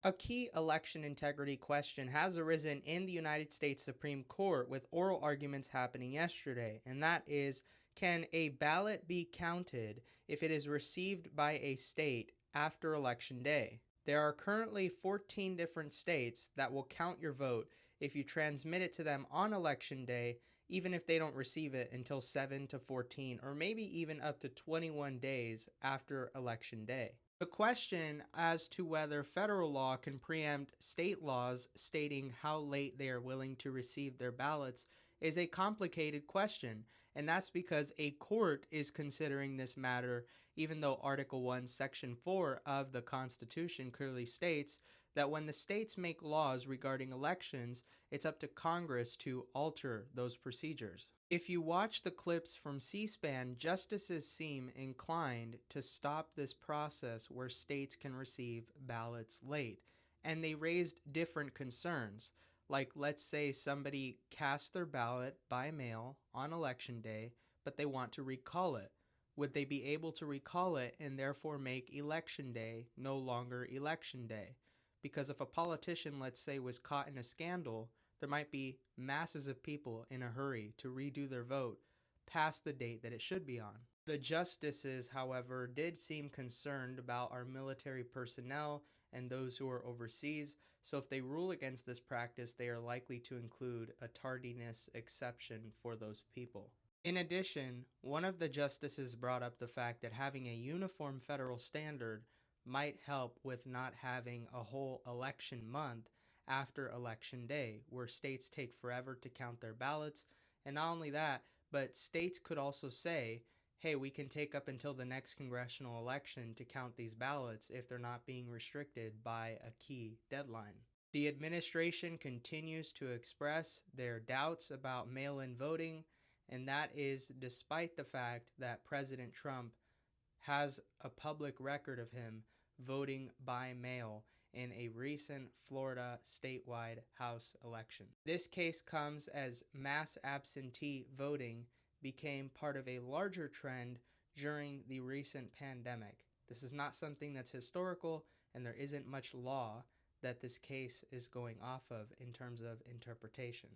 A key election integrity question has arisen in the United States Supreme Court with oral arguments happening yesterday, and that is, can a ballot be counted if it is received by a state after Election Day? There are currently 14 different states that will count your vote if you transmit it to them on Election Day, even if they don't receive it until 7 to 14 or maybe even up to 21 days after Election Day. The question as to whether federal law can preempt state laws stating how late they are willing to receive their ballots is a complicated question, and that's because a court is considering this matter, even though Article 1, Section 4 of the Constitution clearly states that when the states make laws regarding elections, it's up to Congress to alter those procedures. If you watch the clips from C-SPAN, justices seem inclined to stop this process where states can receive ballots late. And they raised different concerns. Like, let's say somebody cast their ballot by mail on election day, but they want to recall it. Would they be able to recall it and therefore make election day no longer election day? Because if a politician, let's say, was caught in a scandal, there might be masses of people in a hurry to redo their vote past the date that it should be on. The justices, however, did seem concerned about our military personnel and those who are overseas, so if they rule against this practice, they are likely to include a tardiness exception for those people. In addition, one of the justices brought up the fact that having a uniform federal standard might help with not having a whole election month after election day, where states take forever to count their ballots. And not only that, but states could also say, hey, we can take up until the next congressional election to count these ballots if they're not being restricted by a key deadline. The administration continues to express their doubts about mail-in voting, and that is despite the fact that President Trump has a public record of him voting by mail in a recent Florida statewide House election. This case comes as mass absentee voting became part of a larger trend during the recent pandemic. This is not something that's historical, and there isn't much law that this case is going off of in terms of interpretation.